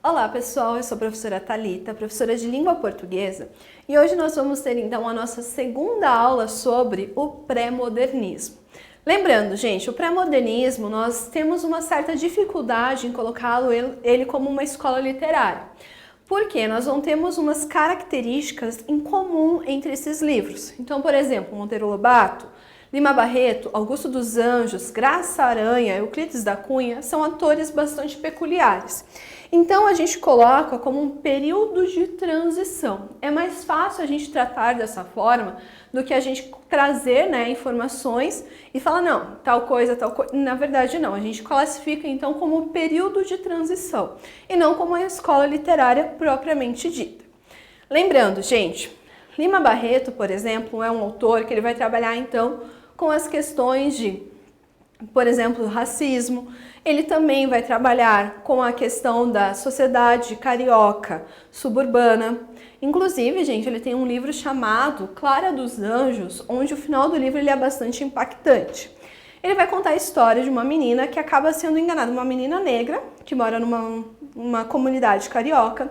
Olá pessoal, eu sou a professora Thalita, professora de língua portuguesa, e hoje nós vamos ter então a nossa segunda aula sobre o pré-modernismo. Lembrando, gente, o pré-modernismo nós temos uma certa dificuldade em colocá-lo ele como uma escola literária. Porque nós não temos umas características em comum entre esses livros. Então, por exemplo, Monteiro Lobato, Lima Barreto, Augusto dos Anjos, Graça Aranha, Euclides da Cunha são autores bastante peculiares. Então a gente coloca como um período de transição. É mais fácil a gente tratar dessa forma do que a gente trazer, informações e falar, não, tal coisa. Na verdade não, a gente classifica então como um período de transição e não como a escola literária propriamente dita. Lembrando, gente, Lima Barreto, por exemplo, é um autor que ele vai trabalhar então com as questões de, por exemplo, racismo. Ele também vai trabalhar com a questão da sociedade carioca suburbana. Inclusive, gente, ele tem um livro chamado Clara dos Anjos, onde o final do livro ele é bastante impactante. Ele vai contar a história de uma menina que acaba sendo enganada, uma menina negra que mora numa comunidade carioca,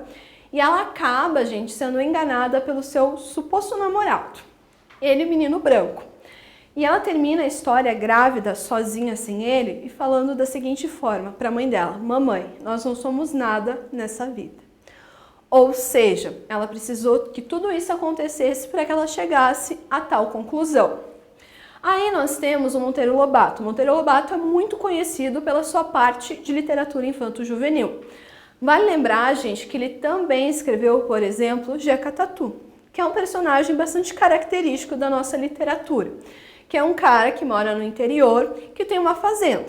e ela acaba, gente, sendo enganada pelo seu suposto namorado, ele, menino branco. E ela termina a história grávida, sozinha, sem ele, e falando da seguinte forma para a mãe dela: mamãe, nós não somos nada nessa vida. Ou seja, ela precisou que tudo isso acontecesse para que ela chegasse a tal conclusão. Aí nós temos o Monteiro Lobato. O Monteiro Lobato é muito conhecido pela sua parte de literatura infanto-juvenil. Vale lembrar, gente, que ele também escreveu, por exemplo, Jeca Tatu, que é um personagem bastante característico da nossa literatura, que é um cara que mora no interior, que tem uma fazenda.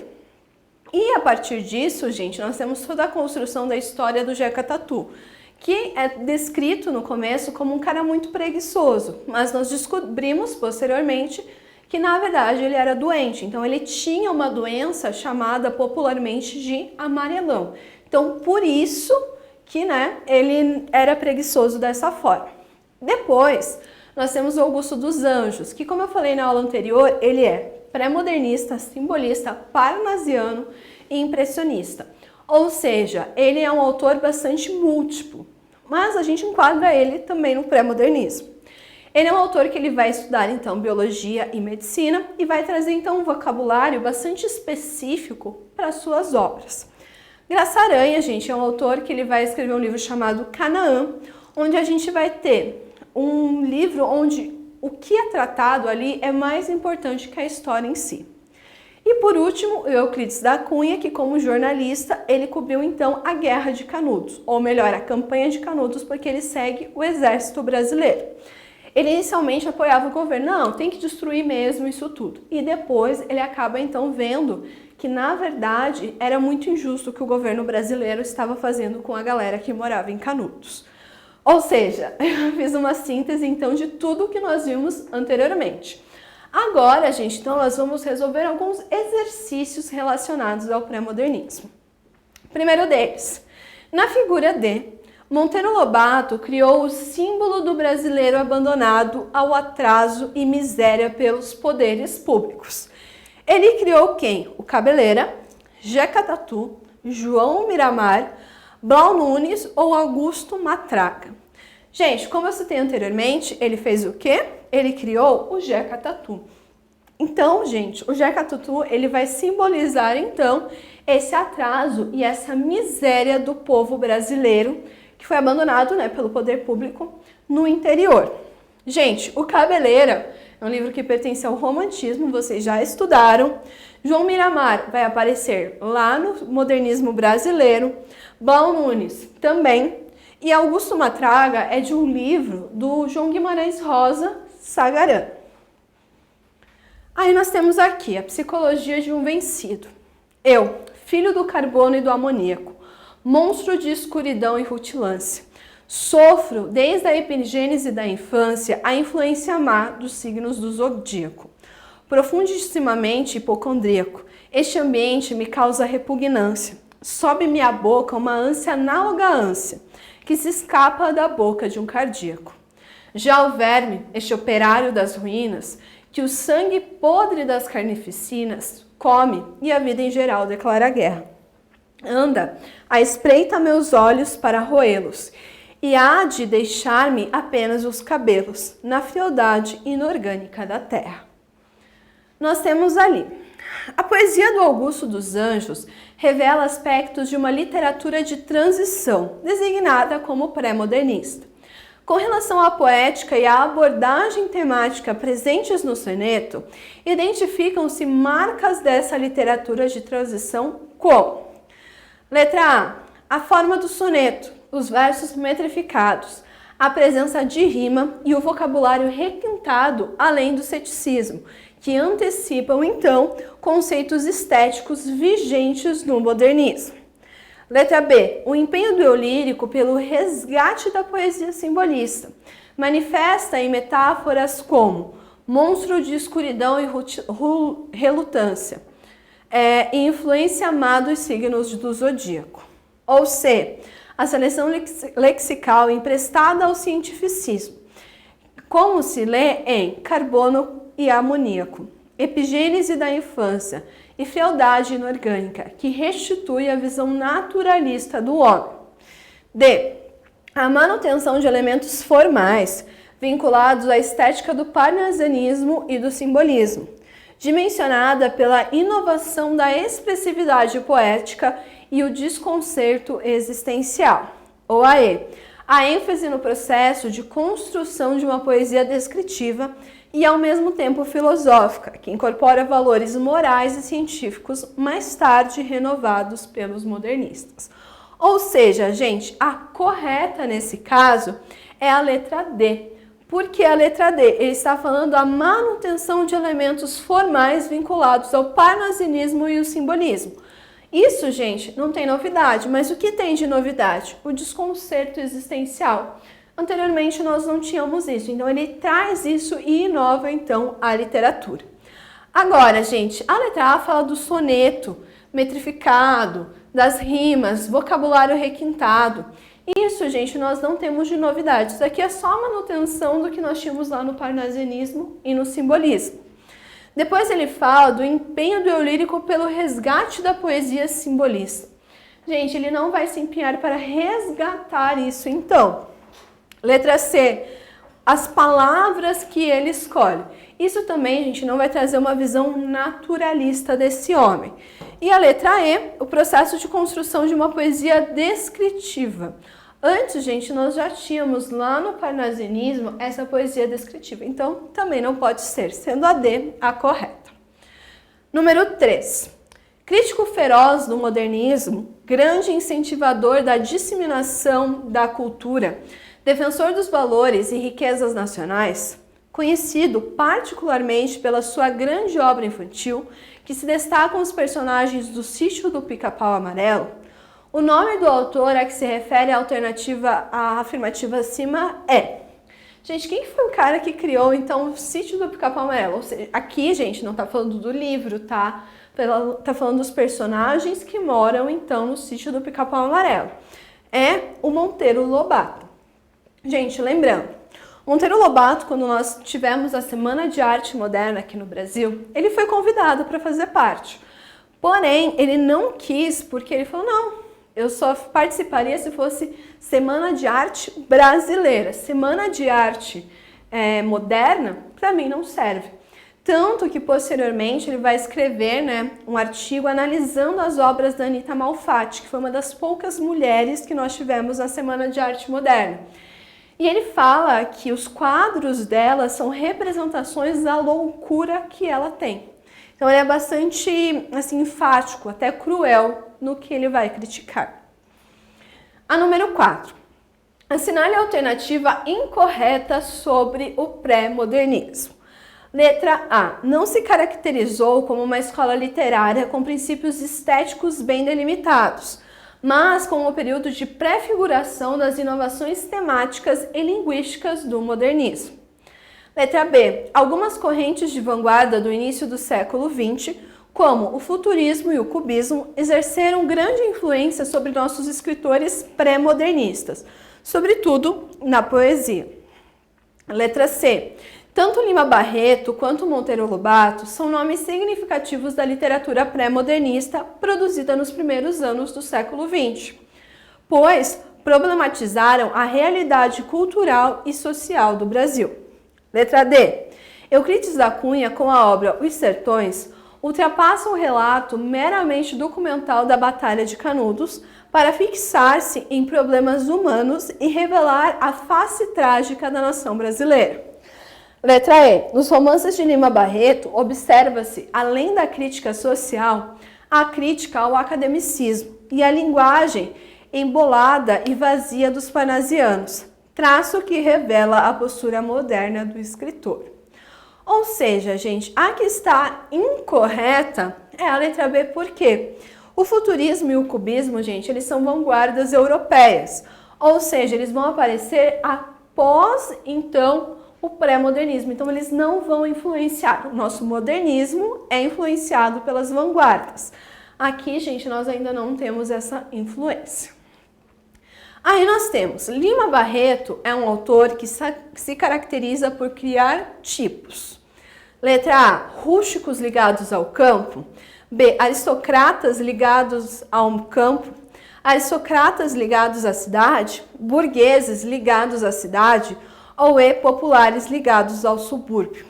E a partir disso, gente, nós temos toda a construção da história do Jeca Tatu, que é descrito no começo como um cara muito preguiçoso, mas nós descobrimos posteriormente que na verdade ele era doente, então ele tinha uma doença chamada popularmente de amarelão. Então por isso que ele era preguiçoso dessa forma. Depois nós temos o Augusto dos Anjos, que, como eu falei na aula anterior, ele é pré-modernista, simbolista, parnasiano e impressionista. Ou seja, ele é um autor bastante múltiplo, mas a gente enquadra ele também no pré-modernismo. Ele é um autor que ele vai estudar, então, biologia e medicina e vai trazer, então, um vocabulário bastante específico para suas obras. Graça Aranha, gente, é um autor que ele vai escrever um livro chamado Canaã, onde a gente vai ter um livro onde o que é tratado ali é mais importante que a história em si. E por último, Euclides da Cunha, que como jornalista, ele cobriu então a Guerra de Canudos, ou melhor, a Campanha de Canudos, porque ele segue o exército brasileiro. Ele inicialmente apoiava o governo, não, tem que destruir mesmo isso tudo. E depois ele acaba então vendo que na verdade era muito injusto o que o governo brasileiro estava fazendo com a galera que morava em Canudos. Ou seja, eu fiz uma síntese então de tudo o que nós vimos anteriormente. Agora, gente, então nós vamos resolver alguns exercícios relacionados ao pré-modernismo. Primeiro deles, na figura D, Monteiro Lobato criou o símbolo do brasileiro abandonado ao atraso e miséria pelos poderes públicos. Ele criou quem? O Cabeleira, Jeca Tatu, João Miramar, Blau Nunes ou Augusto Matraga. Gente, como eu citei anteriormente, ele fez o quê? Ele criou o Jeca Tatu. Então, gente, o Jeca Tatu ele vai simbolizar então esse atraso e essa miséria do povo brasileiro que foi abandonado pelo poder público no interior. Gente, o Cabeleira é um livro que pertence ao romantismo, vocês já estudaram. João Miramar vai aparecer lá no modernismo brasileiro. Blau Nunes também. E Augusto Matraga é de um livro do João Guimarães Rosa, Sagarã. Aí nós temos aqui a psicologia de um vencido. Eu, filho do carbono e do amoníaco, monstro de escuridão e rutilância, sofro desde a epigênese da infância a influência má dos signos do zodíaco. Profundissimamente hipocondríaco, este ambiente me causa repugnância. Sobe-me à boca uma ânsia análoga à ânsia, que se escapa da boca de um cardíaco. Já o verme, este operário das ruínas, que o sangue podre das carnificinas come e a vida em geral declara guerra. Anda, a espreita meus olhos para roê-los, e há de deixar-me apenas os cabelos, na frialdade inorgânica da terra. Nós temos ali. A poesia do Augusto dos Anjos revela aspectos de uma literatura de transição, designada como pré-modernista. Com relação à poética e à abordagem temática presentes no soneto, identificam-se marcas dessa literatura de transição como: letra A forma do soneto, os versos metrificados, a presença de rima e o vocabulário requintado, além do ceticismo, que antecipam, então, conceitos estéticos vigentes no modernismo. Letra B. O empenho do eu lírico pelo resgate da poesia simbolista. Manifesta em metáforas como monstro de escuridão e relutância, e influência má dos signos do zodíaco. Ou C. A seleção lexical emprestada ao cientificismo, como se lê em carbono e amoníaco, epigênese da infância e frialdade inorgânica, que restitui a visão naturalista do homem. D. A manutenção de elementos formais vinculados à estética do parnasianismo e do simbolismo, dimensionada pela inovação da expressividade poética e o desconcerto existencial. Ou a E. A ênfase no processo de construção de uma poesia descritiva e ao mesmo tempo filosófica, que incorpora valores morais e científicos mais tarde renovados pelos modernistas. Ou seja, gente, a correta nesse caso é a letra D. Por que a letra D? Ele está falando da manutenção de elementos formais vinculados ao parnasianismo e o simbolismo. Isso, gente, não tem novidade, mas o que tem de novidade? O desconcerto existencial. Anteriormente nós não tínhamos isso, então ele traz isso e inova então a literatura. Agora, gente, a letra A fala do soneto metrificado, das rimas, vocabulário requintado. Isso, gente, nós não temos de novidade. Isso aqui é só a manutenção do que nós tínhamos lá no parnasianismo e no simbolismo. Depois ele fala do empenho do eu lírico pelo resgate da poesia simbolista. Gente, ele não vai se empenhar para resgatar isso, então. Letra C, as palavras que ele escolhe. Isso também, gente, não vai trazer uma visão naturalista desse homem. E a letra E, o processo de construção de uma poesia descritiva. Antes, gente, nós já tínhamos lá no parnasianismo essa poesia descritiva, então também não pode ser, sendo a D a correta. Número 3. Crítico feroz do modernismo, grande incentivador da disseminação da cultura, defensor dos valores e riquezas nacionais, conhecido particularmente pela sua grande obra infantil, que se destacam os personagens do Sítio do Pica-Pau Amarelo, o nome do autor a que se refere a alternativa à afirmativa acima é... Gente, quem foi o cara que criou, então, o Sítio do Pica-Pau Amarelo? Ou seja, aqui, gente, não tá falando do livro, tá? Tá falando dos personagens que moram, então, no Sítio do Pica-Pau Amarelo. É o Monteiro Lobato. Gente, lembrando, Monteiro Lobato, quando nós tivemos a Semana de Arte Moderna aqui no Brasil, ele foi convidado para fazer parte. Porém, ele não quis, porque ele falou, não, eu só participaria se fosse Semana de Arte Brasileira. Semana de Arte moderna, para mim, não serve. Tanto que, posteriormente, ele vai escrever, né, um artigo analisando as obras da Anita Malfatti, que foi uma das poucas mulheres que nós tivemos na Semana de Arte Moderna. E ele fala que os quadros dela são representações da loucura que ela tem. Então ele é bastante assim, enfático, até cruel no que ele vai criticar. A número 4. Assinale a alternativa incorreta sobre o pré-modernismo. Letra A. Não se caracterizou como uma escola literária com princípios estéticos bem delimitados, mas com o período de prefiguração das inovações temáticas e linguísticas do modernismo. Letra B. Algumas correntes de vanguarda do início do século XX, como o futurismo e o cubismo, exerceram grande influência sobre nossos escritores pré-modernistas, sobretudo na poesia. Letra C. Tanto Lima Barreto quanto Monteiro Lobato são nomes significativos da literatura pré-modernista produzida nos primeiros anos do século XX, pois problematizaram a realidade cultural e social do Brasil. Letra D. Euclides da Cunha, com a obra Os Sertões, ultrapassa o relato meramente documental da Batalha de Canudos para fixar-se em problemas humanos e revelar a face trágica da nação brasileira. Letra E. Nos romances de Lima Barreto, observa-se, além da crítica social, a crítica ao academicismo e a linguagem embolada e vazia dos parnasianos, traço que revela a postura moderna do escritor. Ou seja, gente, a que está incorreta é a letra B, por quê? O futurismo e o cubismo, gente, eles são vanguardas europeias, ou seja, eles vão aparecer após, então, o pré-modernismo. Então, eles não vão influenciar. O nosso modernismo é influenciado pelas vanguardas. Aqui, gente, nós ainda não temos essa influência. Aí nós temos Lima Barreto, é um autor que se caracteriza por criar tipos. Letra A, rústicos ligados ao campo. B, aristocratas ligados ao campo. Aristocratas ligados à cidade. Burgueses ligados à cidade. Ou E, populares ligados ao subúrbio.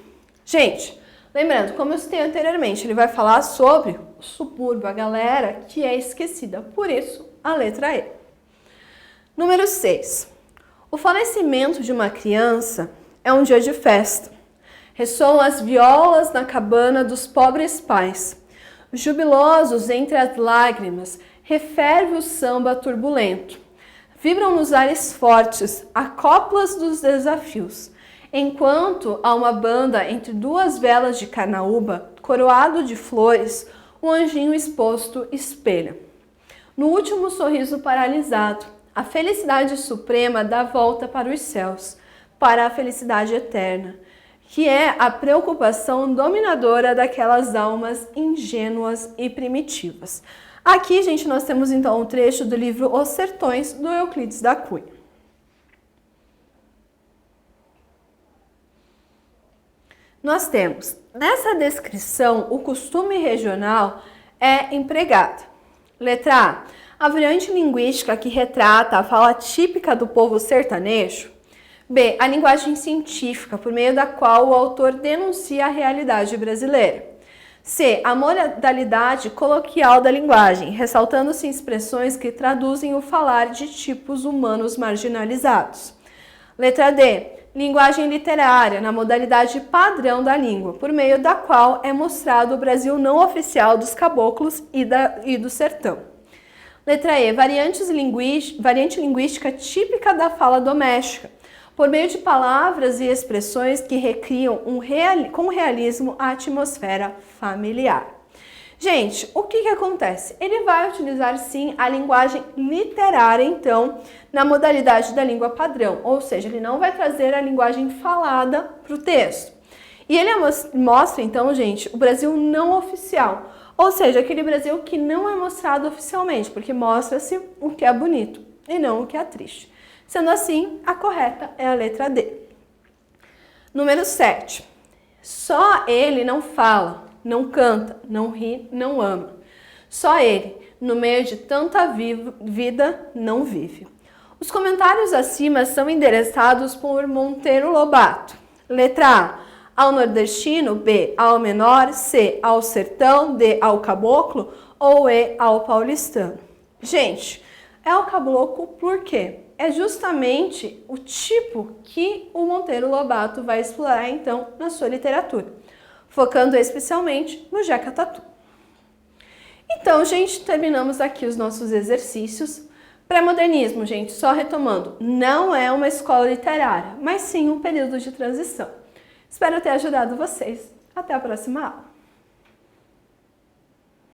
Gente, lembrando, como eu citei anteriormente, ele vai falar sobre o subúrbio, a galera que é esquecida. Por isso, a letra E. Número 6. O falecimento de uma criança é um dia de festa. Ressoam as violas na cabana dos pobres pais. Jubilosos entre as lágrimas, referve o samba turbulento. Vibram nos ares fortes, a coplas dos desafios. Enquanto a uma banda entre duas velas de carnaúba, coroado de flores, o anjinho exposto espelha. No último sorriso paralisado, a felicidade suprema dá volta para os céus, para a felicidade eterna, que é a preocupação dominadora daquelas almas ingênuas e primitivas. Aqui, gente, nós temos então um trecho do livro Os Sertões, do Euclides da Cunha. Nós temos, nessa descrição, o costume regional é empregado. Letra A variante linguística que retrata a fala típica do povo sertanejo. B, a linguagem científica, por meio da qual o autor denuncia a realidade brasileira. C, a modalidade coloquial da linguagem, ressaltando-se expressões que traduzem o falar de tipos humanos marginalizados. Letra D, linguagem literária, na modalidade padrão da língua, por meio da qual é mostrado o Brasil não oficial dos caboclos e do sertão. Letra E, variante linguística típica da fala doméstica, por meio de palavras e expressões que recriam com realismo a atmosfera familiar. Gente, o que acontece? Ele vai utilizar sim a linguagem literária, então, na modalidade da língua padrão, ou seja, ele não vai trazer a linguagem falada para o texto. E ele mostra, então, gente, o Brasil não oficial, ou seja, aquele Brasil que não é mostrado oficialmente, porque mostra-se o que é bonito e não o que é triste. Sendo assim, a correta é a letra D. Número 7. Só ele não fala, não canta, não ri, não ama. Só ele, no meio de tanta vida, não vive. Os comentários acima são endereçados por Monteiro Lobato. Letra A, ao nordestino. B, ao menor. C, ao sertão. D, ao caboclo. Ou E, ao paulistano. Gente, é ao caboclo por quê? É justamente o tipo que o Monteiro Lobato vai explorar, então, na sua literatura, focando especialmente no Jeca Tatu. Então, gente, terminamos aqui os nossos exercícios. Pré-modernismo, gente, só retomando, não é uma escola literária, mas sim um período de transição. Espero ter ajudado vocês. Até a próxima aula!